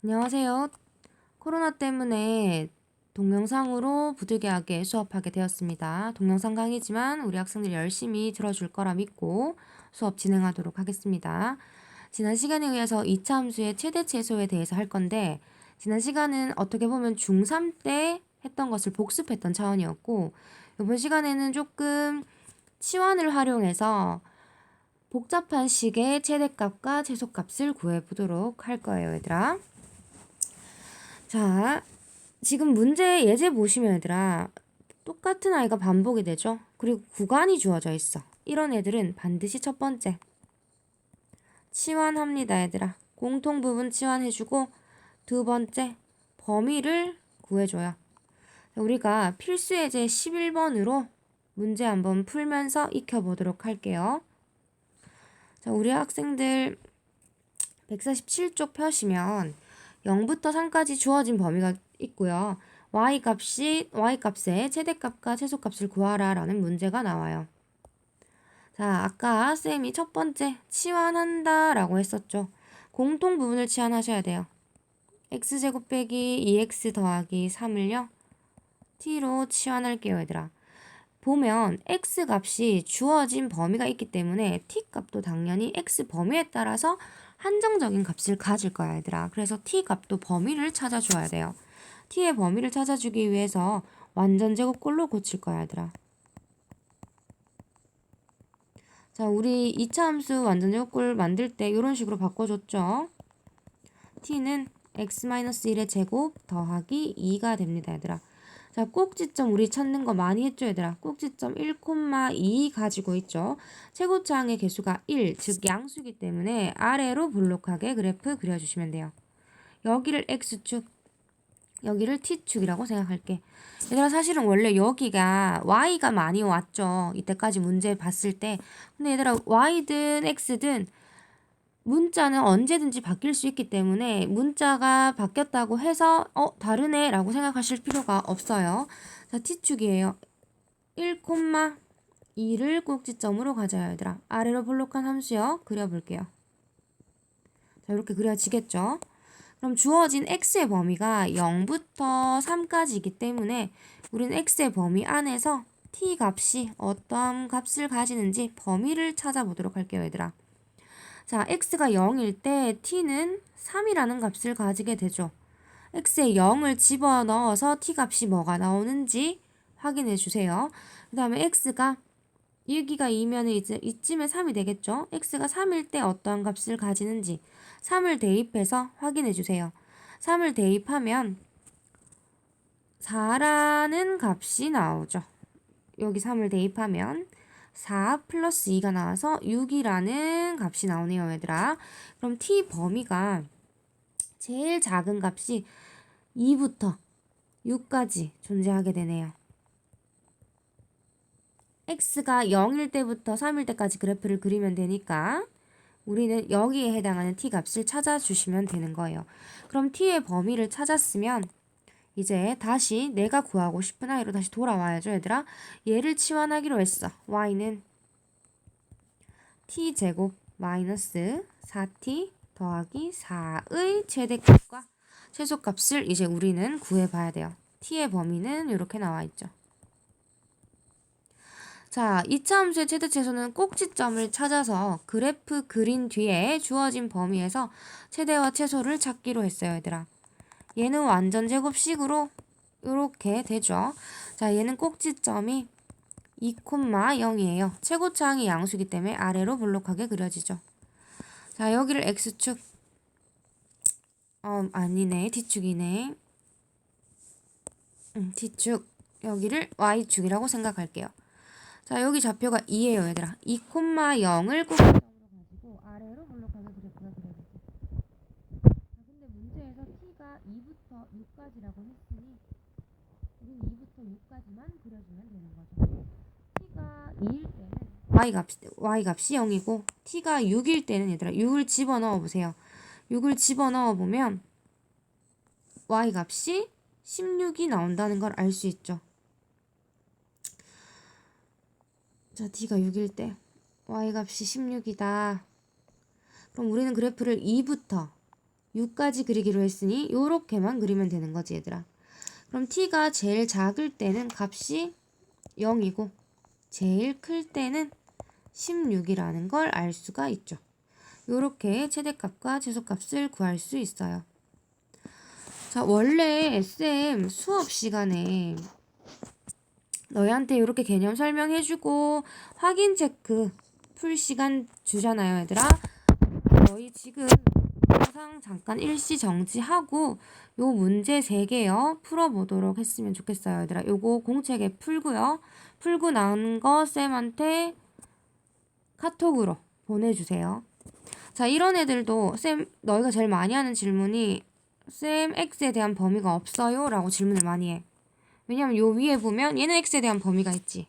안녕하세요. 코로나 때문에 동영상으로 부득이하게 수업하게 되었습니다. 동영상 강의지만 우리 학생들 열심히 들어줄 거라 믿고 수업 진행하도록 하겠습니다. 지난 시간에 의해서 2차 함수의 최대 최소에 대해서 할 건데, 지난 시간은 어떻게 보면 중3 때 했던 것을 복습했던 차원이었고, 이번 시간에는 조금 치환을 활용해서 복잡한 식의 최대값과 최소값을 구해보도록 할 거예요, 얘들아. 자, 지금 문제 예제 보시면 얘들아, 똑같은 아이가 반복이 되죠. 그리고 구간이 주어져 있어. 이런 애들은 반드시 첫 번째 치환합니다, 얘들아. 공통 부분 치환해주고, 두 번째 범위를 구해줘요. 우리가 필수 예제 11번으로 문제 한번 풀면서 익혀보도록 할게요. 자, 우리 학생들 147쪽 펴시면 0부터 3까지 주어진 범위가 있고요. y값의 최대값과 최소값을 구하라 라는 문제가 나와요. 자, 아까 쌤이 첫 번째 치환한다 라고 했었죠. 공통 부분을 치환하셔야 돼요. x제곱 빼기 2x 더하기 3을요. t로 치환할게요, 얘들아. 보면 x 값이 주어진 범위가 있기 때문에 t 값도 당연히 x 범위에 따라서 한정적인 값을 가질 거야, 얘들아. 그래서 t 값도 범위를 찾아줘야 돼요. t의 범위를 찾아주기 위해서 완전 제곱꼴로 고칠 거야, 얘들아. 자, 우리 2차 함수 완전 제곱꼴 만들 때 이런 식으로 바꿔줬죠. t는 x-1의 제곱 더하기 2가 됩니다, 얘들아. 자, 꼭지점 우리 찾는 거 많이 했죠, 얘들아. 꼭지점 1,2 가지고 있죠. 최고차항의 개수가 1, 즉 양수기 때문에 아래로 볼록하게 그래프 그려주시면 돼요. 여기를 x축, 여기를 t축이라고 생각할게. 얘들아, 사실은 원래 여기가 y가 많이 왔죠. 이때까지 문제 봤을 때. 근데 얘들아, y든 x든 문자는 언제든지 바뀔 수 있기 때문에 문자가 바뀌었다고 해서 다르네 라고 생각하실 필요가 없어요. 자, t축이에요. 1,2를 꼭지점으로 가져요, 얘들아. 아래로 볼록한 함수요. 그려볼게요. 자, 이렇게 그려지겠죠? 그럼 주어진 x의 범위가 0부터 3까지이기 때문에 우리는 x의 범위 안에서 t 값이 어떤 값을 가지는지 범위를 찾아보도록 할게요, 얘들아. 자, x가 0일 때 t는 3이라는 값을 가지게 되죠. x에 0을 집어넣어서 t 값이 뭐가 나오는지 확인해 주세요. 그 다음에 x가 여기가 2면 이제 이쯤에 3이 되겠죠. x가 3일 때 어떠한 값을 가지는지 3을 대입해서 확인해 주세요. 3을 대입하면 4라는 값이 나오죠. 여기 3을 대입하면 4 플러스 2가 나와서 6이라는 값이 나오네요, 얘들아. 그럼 t 범위가 제일 작은 값이 2부터 6까지 존재하게 되네요. x가 0일 때부터 3일 때까지 그래프를 그리면 되니까 우리는 여기에 해당하는 t 값을 찾아주시면 되는 거예요. 그럼 t의 범위를 찾았으면 이제 다시 내가 구하고 싶은 아이로 다시 돌아와야죠, 얘들아. 얘를 치환하기로 했어. y는 t제곱 마이너스 4t 더하기 4의 최대값과 최소값을 이제 우리는 구해봐야 돼요. t의 범위는 이렇게 나와 있죠. 자, 2차 함수의 최대 최소는 꼭지점을 찾아서 그래프 그린 뒤에 주어진 범위에서 최대와 최소를 찾기로 했어요, 얘들아. 얘는 완전 제곱식으로 이렇게 되죠. 자, 얘는 꼭지점이 2,0이에요. 최고차항이 양수기 때문에 아래로 볼록하게 그려지죠. 자, 여기를 x축, 아니네, t축이네. t축, 여기를 y축이라고 생각할게요. 자, 여기 좌표가 2예요, 얘들아. 2,0을 꼭지점으로 가지고 아래로 볼록하게 그래프가 그려지죠. 자, 근데 문제에서 t가 2부터 6까지라고 했으니 우린 2부터 6까지만 그려주면 되는 거죠. t가 2일 때는 y값이 0이고 t가 6일 때는 얘들아 6을 집어넣어 보세요. 6을 집어넣어 보면 y값이 16이 나온다는 걸 알 수 있죠. 자, t가 6일 때 y값이 16이다. 그럼 우리는 그래프를 2부터 6까지 그리기로 했으니 요렇게만 그리면 되는 거지 얘들아. 그럼 t가 제일 작을 때는 값이 0이고 제일 클 때는 16이라는 걸 알 수가 있죠. 요렇게 최대값과 최소값을 구할 수 있어요. 자, 원래 SM 수업 시간에 너희한테 이렇게 개념 설명해주고 확인 체크 풀 시간 주잖아요, 얘들아. 너희 지금 영상 잠깐 일시 정지하고 요 문제 3개요 풀어보도록 했으면 좋겠어요, 얘들아. 요거 공책에 풀고요. 풀고 나온 거 쌤한테 카톡으로 보내주세요. 자, 이런 애들도 쌤 너희가 제일 많이 하는 질문이 쌤 X에 대한 범위가 없어요? 라고 질문을 많이 해. 왜냐면 요 위에 보면 얘는 X에 대한 범위가 있지.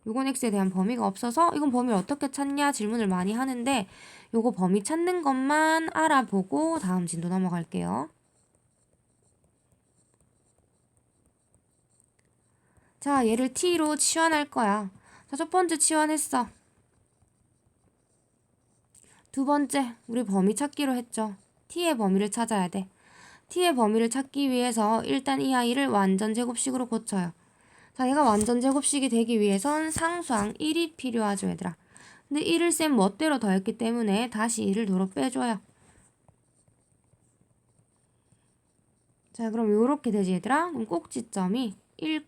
요건 X에 대한 범위가 없어서 이건 범위를 어떻게 찾냐 질문을 많이 하는데 요거 범위 찾는 것만 알아보고 다음 진도 넘어갈게요. 자, 얘를 T로 치환할 거야. 자, 첫 번째 치환했어. 두 번째, 우리 범위 찾기로 했죠. T의 범위를 찾아야 돼. T의 범위를 찾기 위해서 일단 이 아이를 완전 제곱식으로 고쳐요. 자, 얘가 완전 제곱식이 되기 위해선 상수항 1이 필요하죠, 얘들아. 근데 1을 쌤 멋대로 더했기 때문에 다시 1을 도로 빼줘요. 자, 그럼 요렇게 되지, 얘들아. 그럼 꼭지점이 1,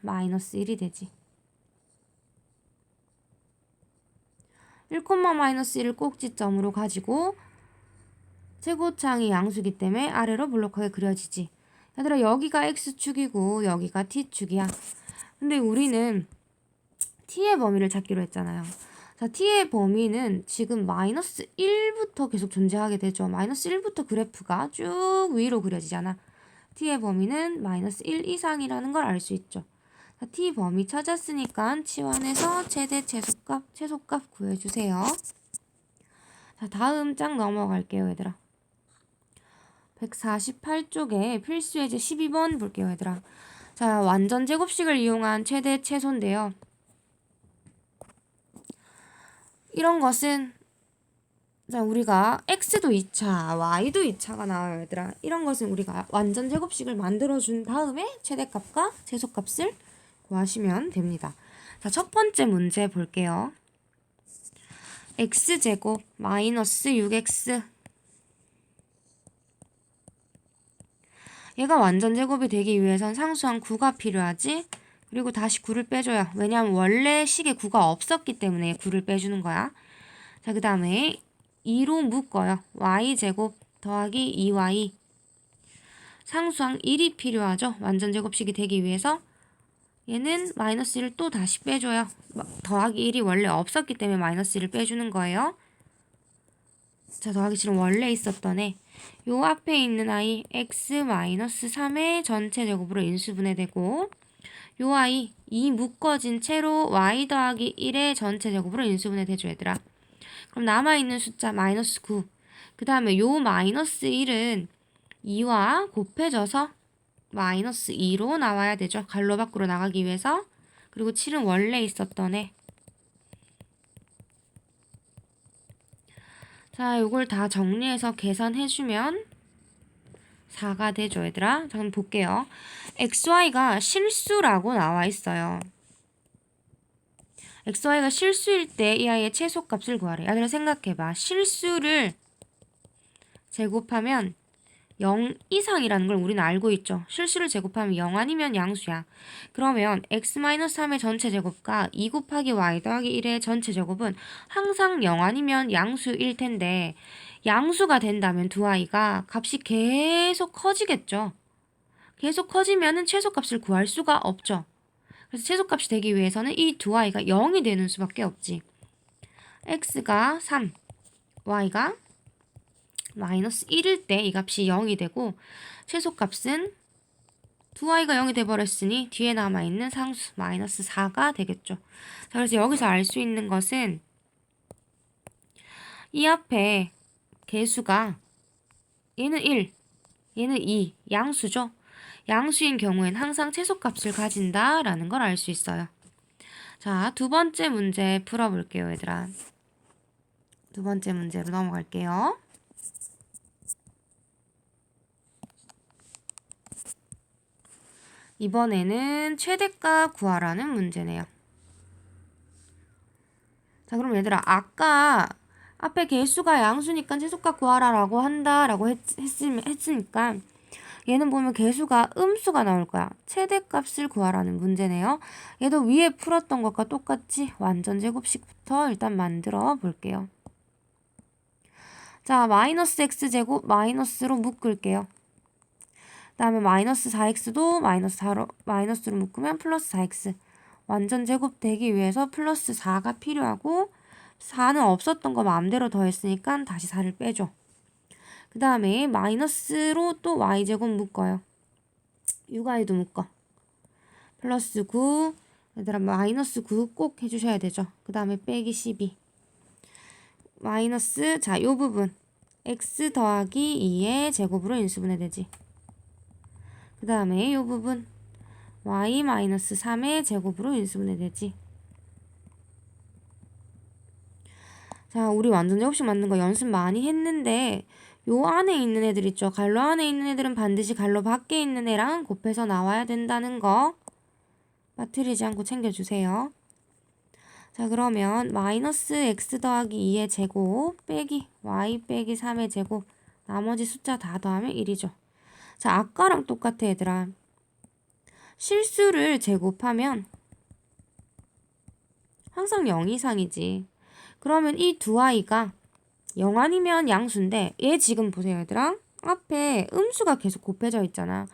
마이너스 1이 되지. 1, 마이너스 1을 꼭지점으로 가지고 최고창이 양수기 때문에 아래로 블록하게 그려지지. 얘들아, 여기가 X축이고 여기가 T축이야. 근데 우리는 T의 범위를 찾기로 했잖아요. 자, T의 범위는 지금 마이너스 1부터 계속 존재하게 되죠. 마이너스 1부터 그래프가 쭉 위로 그려지잖아. T의 범위는 마이너스 1 이상이라는 걸 알 수 있죠. 자, T 범위 찾았으니까 치환해서 최대 최소값 구해주세요. 자, 다음 장 넘어갈게요, 얘들아. 148쪽에 필수예제 12번 볼게요, 얘들아. 자, 완전 제곱식을 이용한 최대 최소인데요. 이런 것은 자, 우리가 x도 2차, y도 2차가 나와요, 얘들아. 이런 것은 우리가 완전 제곱식을 만들어준 다음에 최대값과 최소값을 구하시면 됩니다. 자, 첫 번째 문제 볼게요. x제곱 마이너스 6x 얘가 완전 제곱이 되기 위해선 상수항 9가 필요하지. 그리고 다시 9를 빼줘요. 왜냐하면 원래 식에 9가 없었기 때문에 9를 빼주는 거야. 자, 그 다음에 2로 묶어요. y제곱 더하기 2y 상수항 1이 필요하죠. 완전 제곱식이 되기 위해서 얘는 마이너스 1을 또 다시 빼줘요. 더하기 1이 원래 없었기 때문에 마이너스 1을 빼주는 거예요. 자, 더하기 7은 원래 있었던 애. 요 앞에 있는 아이 x-3의 전체 제곱으로 인수분해되고 요 아이 이 묶어진 채로 y 더하기 1의 전체 제곱으로 인수분해되죠, 얘들아. 그럼 남아있는 숫자 마이너스 9. 그 다음에 요 마이너스 1은 2와 곱해져서 마이너스 2로 나와야 되죠. 괄호 밖으로 나가기 위해서. 그리고 7은 원래 있었던 애. 자, 요걸 다 정리해서 계산해주면 4가 되죠, 얘들아. 자, 그럼 볼게요. xy가 실수라고 나와 있어요. xy가 실수일 때 이 아이의 최소값을 구하래. 얘들아, 생각해봐. 실수를 제곱하면 0 이상이라는 걸 우리는 알고 있죠. 실수를 제곱하면 0 아니면 양수야. 그러면 x-3의 전체 제곱과 2 곱하기 y 더하기 1의 전체 제곱은 항상 0 아니면 양수일 텐데 양수가 된다면 두 아이가 값이 계속 커지겠죠. 계속 커지면은 최소값을 구할 수가 없죠. 그래서 최소값이 되기 위해서는 이 두 아이가 0이 되는 수밖에 없지. x가 3, y가 마이너스 1일 때 이 값이 0이 되고 최소값은 두 i가 0이 돼버렸으니 뒤에 남아있는 상수 마이너스 4가 되겠죠. 자, 그래서 여기서 알 수 있는 것은 이 앞에 개수가 얘는 1, 얘는 2, 양수죠. 양수인 경우엔 항상 최소값을 가진다라는 걸 알 수 있어요. 자, 두 번째 문제 풀어볼게요, 얘들아. 두 번째 문제로 넘어갈게요. 이번에는 최대값 구하라는 문제네요. 자, 그럼 얘들아, 아까 앞에 개수가 양수니까 최소값 구하라라고 한다라고 했으니까 얘는 보면 개수가 음수가 나올 거야. 최대값을 구하라는 문제네요. 얘도 위에 풀었던 것과 똑같이 완전 제곱식부터 일단 만들어 볼게요. 자, 마이너스 x제곱 마이너스로 묶을게요. 그 다음에 마이너스 4x도 마이너스로 묶으면 플러스 4x. 완전 제곱 되기 위해서 플러스 4가 필요하고 4는 없었던 거 마음대로 더했으니까 다시 4를 빼줘. 그 다음에 마이너스로 또 y제곱 묶어요. 6i도 묶어. 플러스 9. 얘들아 마이너스 9 꼭 해주셔야 되죠. 그 다음에 빼기 12. 마이너스 자, 요 부분 x 더하기 2의 제곱으로 인수분해 되지. 그 다음에 요 부분 y 마이너스 3의 제곱으로 인수분해 되지. 자, 우리 완전 제곱식 만든 거 연습 많이 했는데 요 안에 있는 애들 있죠. 갈로 안에 있는 애들은 반드시 갈로 밖에 있는 애랑 곱해서 나와야 된다는 거 빠뜨리지 않고 챙겨주세요. 자, 그러면 마이너스 x 더하기 2의 제곱 빼기 y 빼기 3의 제곱 나머지 숫자 다 더하면 1이죠. 자, 아까랑 똑같아 얘들아. 실수를 제곱하면 항상 0 이상이지. 그러면 이 두 아이가 0 아니면 양수인데 얘 지금 보세요 얘들아. 앞에 음수가 계속 곱해져 있잖아.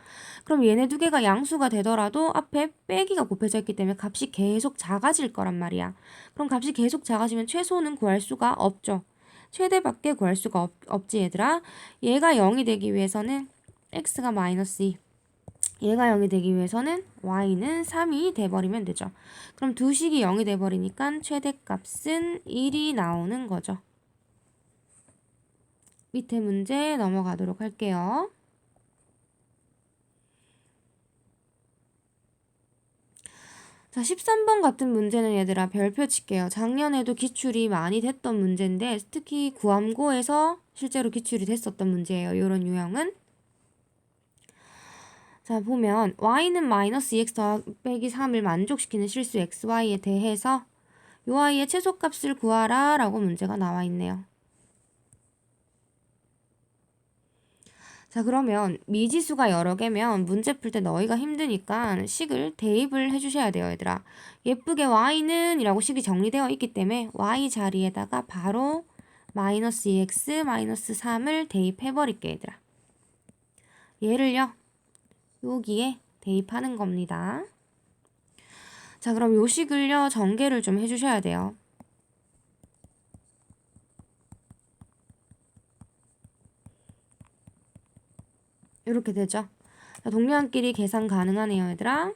그럼 얘네 두 개가 양수가 되더라도 앞에 빼기가 곱해져 있기 때문에 값이 계속 작아질 거란 말이야. 그럼 값이 계속 작아지면 최소는 구할 수가 없죠. 최대밖에 구할 수가 없지 얘들아. 얘가 0이 되기 위해서는 x가 마이너스 2. 얘가 0이 되기 위해서는 y는 3이 돼버리면 되죠. 그럼 두 식이 0이 돼버리니까 최대값은 1이 나오는 거죠. 밑에 문제 넘어가도록 할게요. 자, 13번 같은 문제는 얘들아 별표 칠게요. 작년에도 기출이 많이 됐던 문제인데 특히 구암고에서 실제로 기출이 됐었던 문제예요. 이런 유형은. 자, 보면 y는 마이너스 2x 빼기 3을 만족시키는 실수 xy에 대해서 요 아이의 최소값을 구하라 라고 문제가 나와 있네요. 자, 그러면 미지수가 여러 개면 문제 풀 때 너희가 힘드니까 식을 대입을 해주셔야 돼요 얘들아. 예쁘게 y는 이라고 식이 정리되어 있기 때문에 y 자리에다가 바로 마이너스 2x 마이너스 3을 대입해 버릴게 얘들아. 얘를요 여기에 대입하는 겁니다. 자, 그럼 요 식을요 전개를 좀 해주셔야 돼요. 이렇게 되죠. 자, 동료한끼리 계산 가능하네요 얘들아.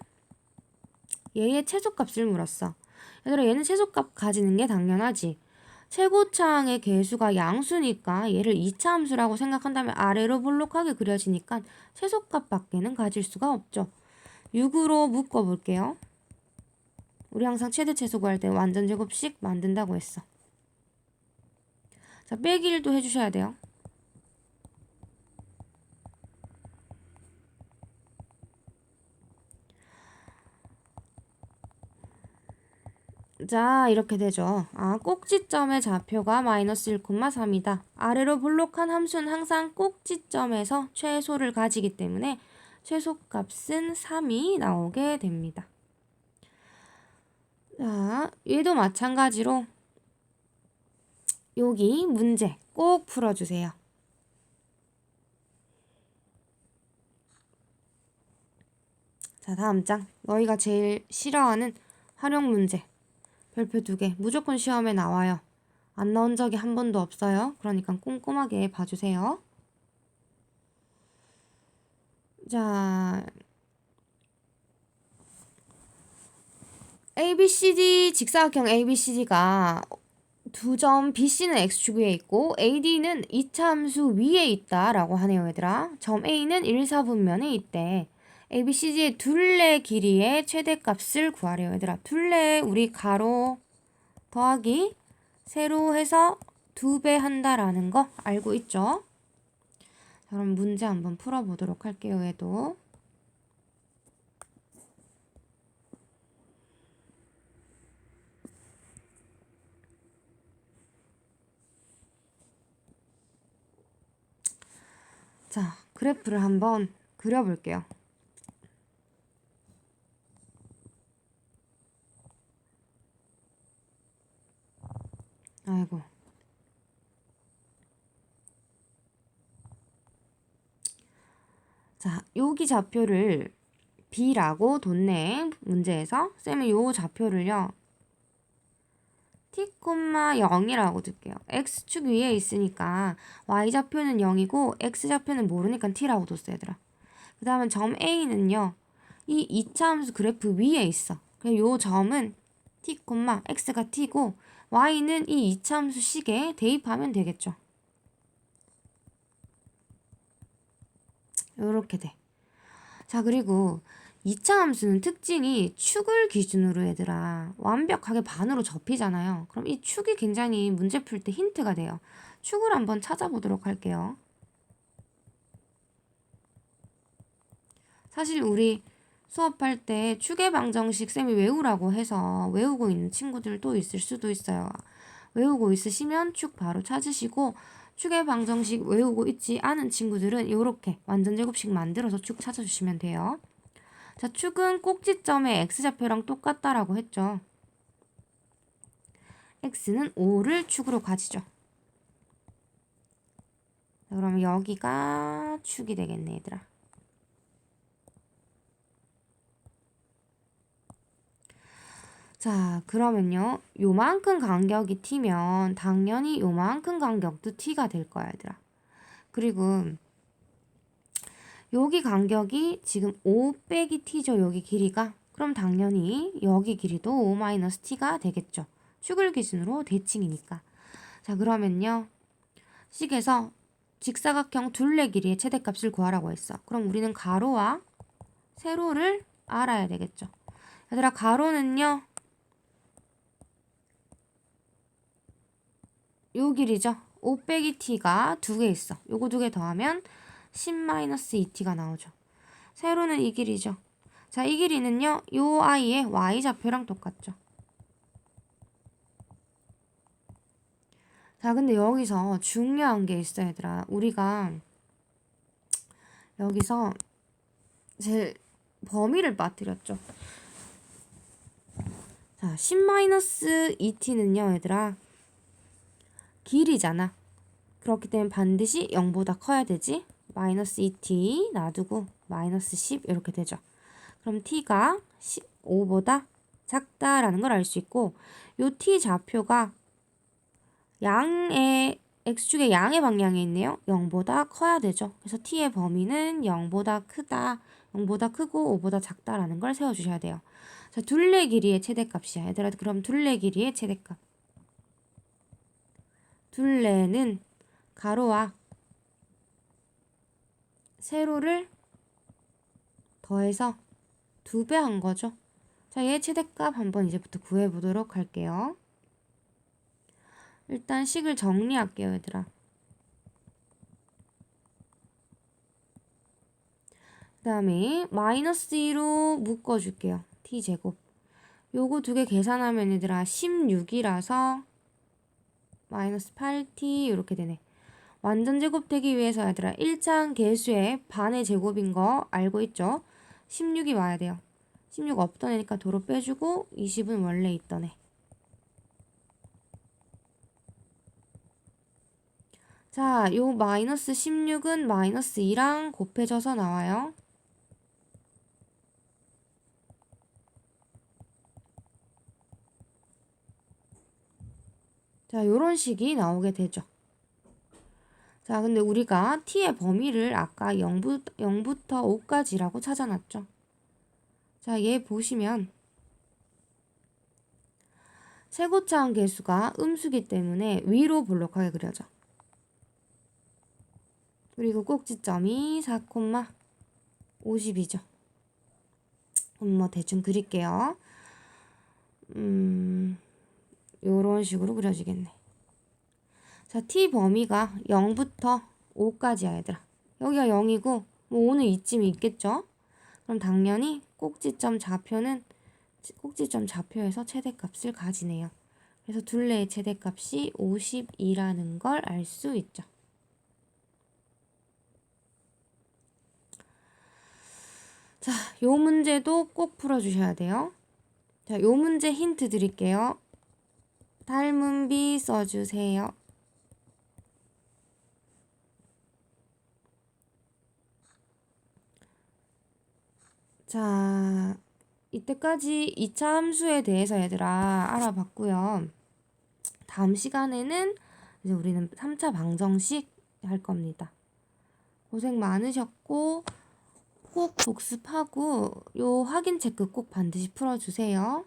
얘의 최소값을 물었어. 얘들아 얘는 최소값 가지는 게 당연하지. 최고차항의 개수가 양수니까 얘를 2차 함수라고 생각한다면 아래로 볼록하게 그려지니까 최소값 밖에는 가질 수가 없죠. 6으로 묶어볼게요. 우리 항상 최대 최소 구할 때 완전 제곱식 만든다고 했어. 자, 빼기 1도 해주셔야 돼요. 자, 이렇게 되죠. 아, 꼭지점의 좌표가 마이너스 1,3이다. 아래로 볼록한 함수는 항상 꼭지점에서 최소를 가지기 때문에 최소값은 3이 나오게 됩니다. 자, 얘도 마찬가지로 여기 문제 꼭 풀어주세요. 자, 다음 장. 너희가 제일 싫어하는 활용 문제. 별표 2개. 무조건 시험에 나와요. 안 나온 적이 한 번도 없어요. 그러니까 꼼꼼하게 봐주세요. 자, ABCD 직사각형 ABCD가 두 점 BC는 X축 위에 있고 AD는 2차 함수 위에 있다라고 하네요 얘들아. 점 A는 1, 4분면에 있대. ABCD의 둘레 길이의 최대값을 구하래요 얘들아. 둘레 우리 가로 더하기 세로 해서 2배 한다라는 거 알고 있죠? 자, 그럼 문제 한번 풀어보도록 할게요 얘도. 자, 그래프를 한번 그려볼게요. 아이고. 자, 여기 좌표를 B라고 뒀네. 문제에서. 쌤은 요 좌표를요. t, 0이라고 둘게요. x축 위에 있으니까 y좌표는 0이고 x좌표는 모르니까 t라고 뒀어 얘들아. 그 다음에 점 A는요. 이 2차 함수 그래프 위에 있어. 그래서 요 점은 t, x가 t고 y는 이 2차 함수 식에 대입하면 되겠죠. 요렇게 돼. 자, 그리고 2차 함수는 특징이 축을 기준으로 얘들아 완벽하게 반으로 접히잖아요. 그럼 이 축이 굉장히 문제 풀 때 힌트가 돼요. 축을 한번 찾아보도록 할게요. 사실 우리 수업할 때 축의 방정식 쌤이 외우라고 해서 외우고 있는 친구들도 있을 수도 있어요. 외우고 있으시면 축 바로 찾으시고 축의 방정식 외우고 있지 않은 친구들은 이렇게 완전제곱식 만들어서 축 찾아주시면 돼요. 자, 축은 꼭지점의 x좌표랑 똑같다라고 했죠. x는 5를 축으로 가지죠. 자, 그러면 여기가 축이 되겠네 얘들아. 자, 그러면요. 요만큼 간격이 t면 당연히 요만큼 간격도 t가 될 거야 얘들아. 그리고 여기 간격이 지금 5 빼기 t죠. 여기 길이가. 그럼 당연히 여기 길이도 5-t가 되겠죠. 축을 기준으로 대칭이니까. 자, 그러면요. 식에서 직사각형 둘레 길이의 최대값을 구하라고 했어. 그럼 우리는 가로와 세로를 알아야 되겠죠. 얘들아, 가로는요. 요 길이죠. 5 빼기 t가 두 개 있어. 요거 두 개 더하면 10-2t가 나오죠. 세로는 이 길이죠. 자, 이 길이는요. 요 아이의 y좌표랑 똑같죠. 자, 근데 여기서 중요한 게 있어 얘들아. 우리가 여기서 제 범위를 빠뜨렸죠. 자, 10-2t는요 얘들아. 길이잖아. 그렇기 때문에 반드시 0보다 커야 되지. 마이너스 2t 놔두고 마이너스 10 이렇게 되죠. 그럼 t가 15보다 작다라는 걸 알 수 있고 요 t 좌표가 양의 x축의 양의 방향에 있네요. 0보다 커야 되죠. 그래서 t의 범위는 0보다 크다, 0보다 크고 5보다 작다라는 걸 세워주셔야 돼요. 자, 둘레 길이의 최대값이야. 얘들아, 그럼 둘레 길이의 최대값. 둘레는 가로와 세로를 더해서 2배 한 거죠. 자, 얘 최대값 한번 이제부터 구해보도록 할게요. 일단 식을 정리할게요, 얘들아. 그 다음에 마이너스 2로 묶어줄게요. t제곱. 요거 두 개 계산하면 얘들아 16이라서 마이너스 8t 이렇게 되네. 완전 제곱 되기 위해서 얘들아 1차 개수의 반의 제곱인 거 알고 있죠? 16이 와야 돼요. 16 없던 애니까 도로 빼주고 20은 원래 있던 애. 자, 요 마이너스 16은 마이너스 2랑 곱해져서 나와요. 자, 요런 식이 나오게 되죠. 자, 근데 우리가 t의 범위를 아까 0부터 5까지라고 찾아놨죠. 자, 얘 보시면 세고차원 개수가 음수기 때문에 위로 볼록하게 그려져. 그리고 꼭지점이 4,50이죠. 그럼 뭐 대충 그릴게요. 요런 식으로 그려지겠네. 자, t 범위가 0부터 5까지야 얘들아. 여기가 0이고 뭐 5는 이쯤이 있겠죠. 그럼 당연히 꼭지점 좌표에서 최대값을 가지네요. 그래서 둘레의 최대값이 52라는 걸 알 수 있죠. 자, 요 문제도 꼭 풀어주셔야 돼요. 자, 요 문제 힌트 드릴게요. 닮은 비 써주세요. 자, 이때까지 2차 함수에 대해서 얘들아 알아봤고요. 다음 시간에는 이제 우리는 3차 방정식 할 겁니다. 고생 많으셨고 꼭 복습하고 요 확인 체크 꼭 반드시 풀어주세요.